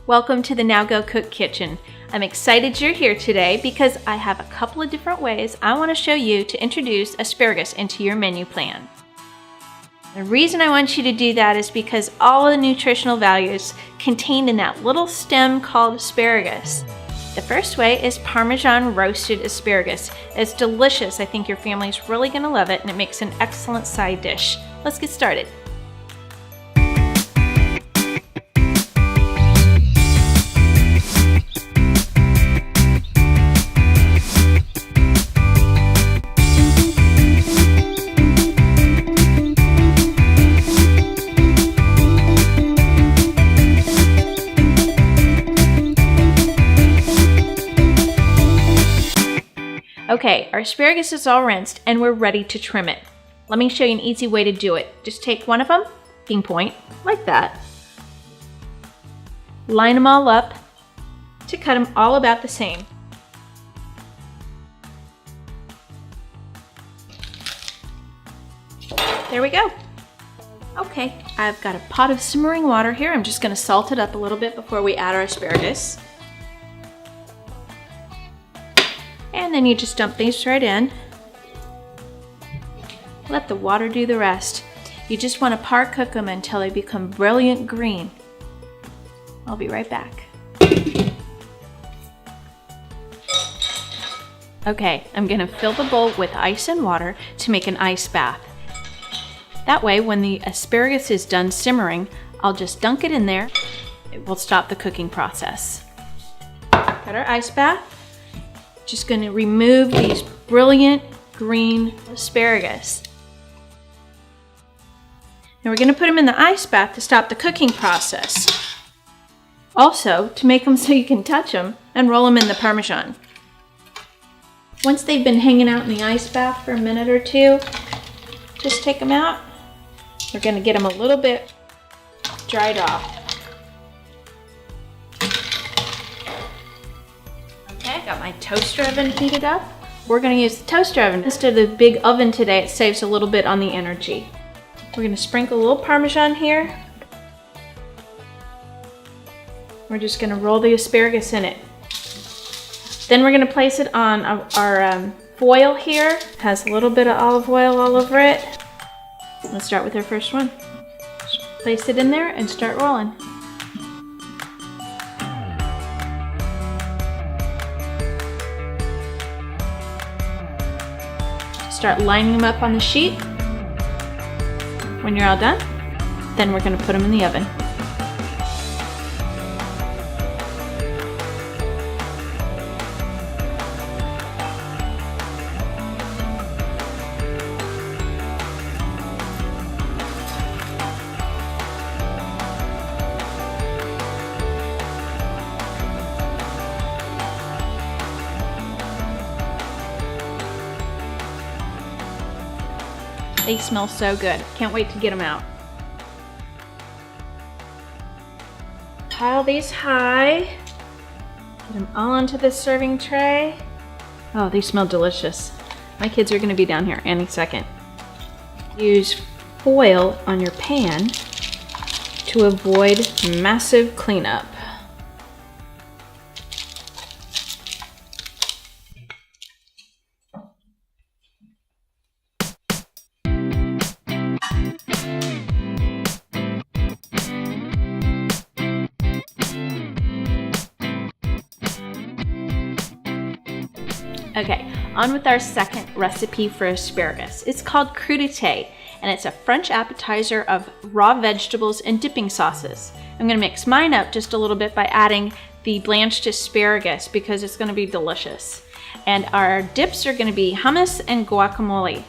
Welcome to the Now Go Cook kitchen. I'm excited you're here today because I have a couple of different ways I want to show you to introduce asparagus into your menu plan. The reason I want you to do that is because all of the nutritional values contained in that little stem called asparagus. The first way is Parmesan roasted asparagus. It's delicious. I think your family's really going to love it, and it makes an excellent side dish. Let's get started. Okay, our asparagus is all rinsed and we're ready to trim it. Let me show you an easy way to do it. Just take one of them, ping point, like that. Line them all up to cut them all about the same. There we go. Okay, I've got a pot of simmering water here. I'm just gonna salt it up a little bit before we add our asparagus. And then you just dump these right in. Let the water do the rest. You just want to par cook them until they become brilliant green. I'll be right back. Okay, I'm going to fill the bowl with ice and water to make an ice bath. That way, when the asparagus is done simmering, I'll just dunk it in there. It will stop the cooking process. Got our ice bath. Just going to remove these brilliant green asparagus. Now we're going to put them in the ice bath to stop the cooking process. Also, to make them so you can touch them and roll them in the Parmesan. Once they've been hanging out in the ice bath for a minute or two, just take them out. We're going to get them a little bit dried off. Got my toaster oven heated up. We're going to use the toaster oven instead of the big oven today. It saves a little bit on the energy. We're going to sprinkle a little Parmesan here. We're just going to roll the asparagus in it. Then we're going to place it on our foil here. It has a little bit of olive oil all over it. Let's start with our first one. Just place it in there and start rolling. Start lining them up on the sheet. When you're all done, then we're going to put them in the oven. They smell so good. Can't wait to get them out. Pile these high. Get them all onto the serving tray. Oh, they smell delicious. My kids are going to be down here any second. Use foil on your pan to avoid massive cleanup. Okay, on with our second recipe for asparagus. It's called crudité, and it's a French appetizer of raw vegetables and dipping sauces. I'm going to mix mine up just a little bit by adding the blanched asparagus because it's going to be delicious. And our dips are going to be hummus and guacamole.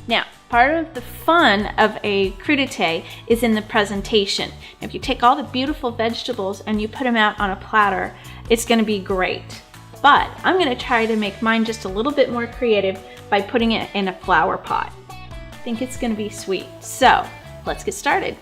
Now, part of the fun of a crudité is in the presentation. If you take all the beautiful vegetables and you put them out on a platter, it's going to be great. But I'm going to try to make mine just a little bit more creative by putting it in a flower pot. I think it's going to be sweet. So let's get started.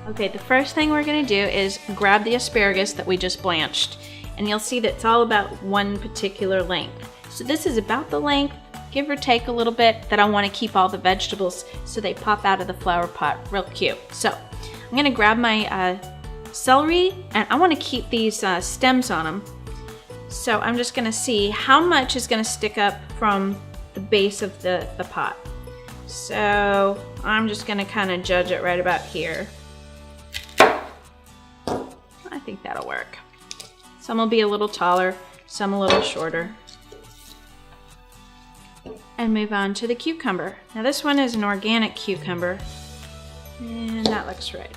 Okay, the first thing we're going to do is grab the asparagus that we just blanched. And you'll see that it's all about one particular length. So this is about the length give or take a little bit, that I want to keep all the vegetables so they pop out of the flower pot real cute. So I'm going to grab my celery, and I want to keep these stems on them. So I'm just going to see how much is going to stick up from the base of the pot. So I'm just going to kind of judge it right about here. I think that'll work. Some will be a little taller, some a little shorter. And move on to the cucumber. Now this one is an organic cucumber, and that looks right.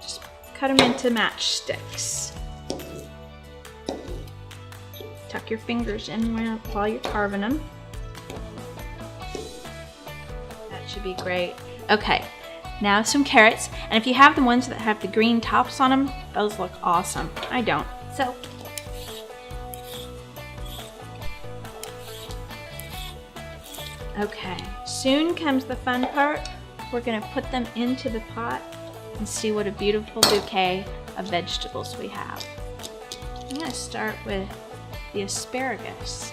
Just cut them into matchsticks. Tuck your fingers in while you're carving them. That should be great. Okay, now some carrots. And if you have the ones that have the green tops on them, those look awesome. I don't. So okay, soon comes the fun part. We're gonna put them into the pot and see what a beautiful bouquet of vegetables we have. I'm gonna start with the asparagus.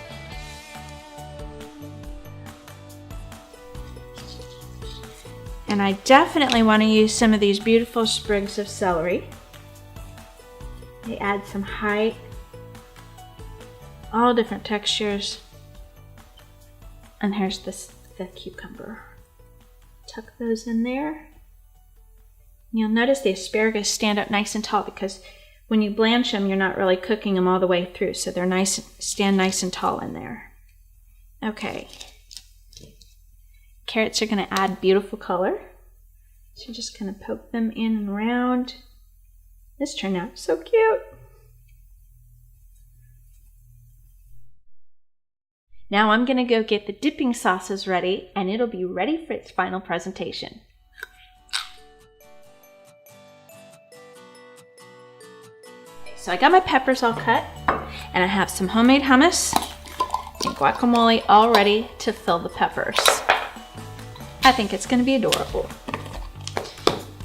And I definitely want to use some of these beautiful sprigs of celery. They add some height, all different textures. And here's the cucumber. Tuck those in there. You'll notice the asparagus stand up nice and tall because when you blanch them, you're not really cooking them all the way through, so they're nice, stand nice and tall in there. Okay. Carrots are going to add beautiful color. So you're just going to poke them in and around. This turned out so cute. Now I'm going to go get the dipping sauces ready, and it'll be ready for its final presentation. So I got my peppers all cut, and I have some homemade hummus and guacamole all ready to fill the peppers. I think it's going to be adorable.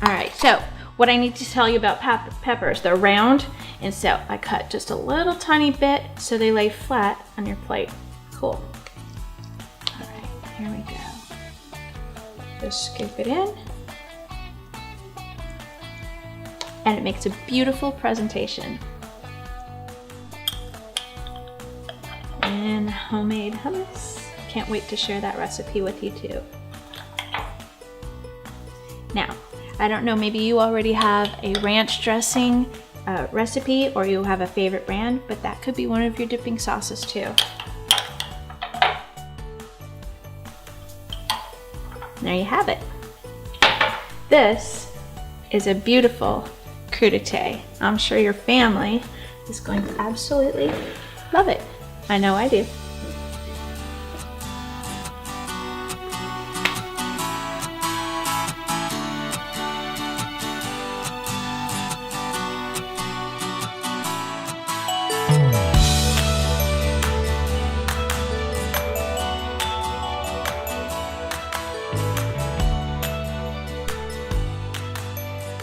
All right, so what I need to tell you about peppers, they're round, and so I cut just a little tiny bit so they lay flat on your plate. Cool. All right, here we go. Just scoop it in. And it makes a beautiful presentation. And homemade hummus. Can't wait to share that recipe with you too. Now, I don't know, maybe you already have a ranch dressing recipe, or you have a favorite brand, but that could be one of your dipping sauces too. There you have it. This is a beautiful crudité. I'm sure your family is going to absolutely love it. I know I do.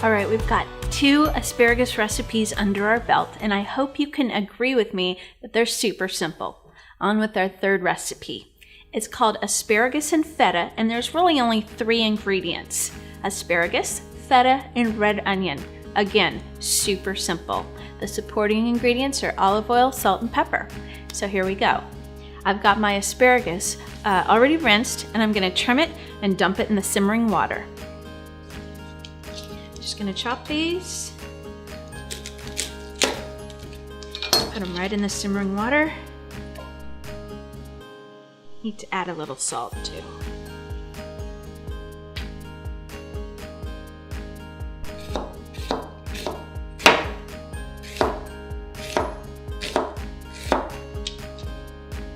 All right, we've got 2 asparagus recipes under our belt, and I hope you can agree with me that they're super simple. On with our 3rd recipe. It's called asparagus and feta, and there's really only 3 ingredients: asparagus, feta, and red onion. Again, super simple. The supporting ingredients are olive oil, salt, and pepper. So here we go. I've got my asparagus already rinsed, and I'm gonna trim it and dump it in the simmering water. Just gonna chop these, put them right in the simmering water. Need to add a little salt too.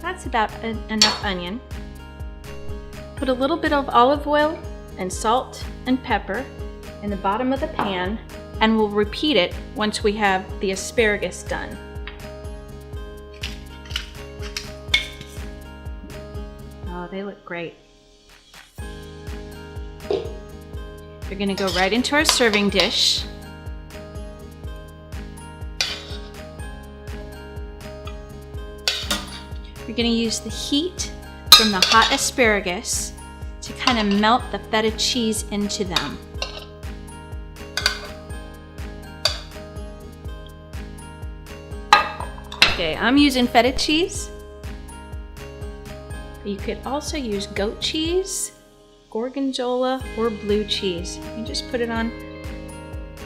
That's about enough onion. Put a little bit of olive oil and salt and pepper in the bottom of the pan, and we'll repeat it once we have the asparagus done. Oh, they look great. They're gonna go right into our serving dish. We're You're going to use the heat from the hot asparagus to kind of melt the feta cheese into them. Okay, I'm using feta cheese. You could also use goat cheese, gorgonzola, or blue cheese. You just put it on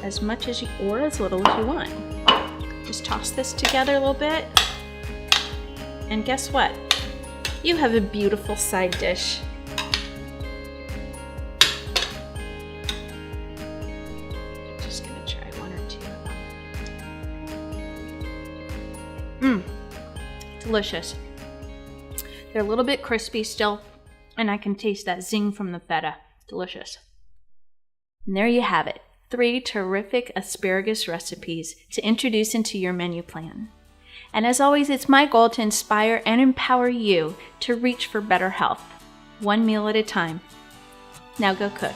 as much as you, or as little as you want. Just toss this together a little bit. And guess what? You have a beautiful side dish. Just gonna try one or two. Delicious. They're a little bit crispy still, and I can taste that zing from the feta. Delicious. And there you have it. 3 terrific asparagus recipes to introduce into your menu plan. And as always, it's my goal to inspire and empower you to reach for better health, one meal at a time. Now go cook.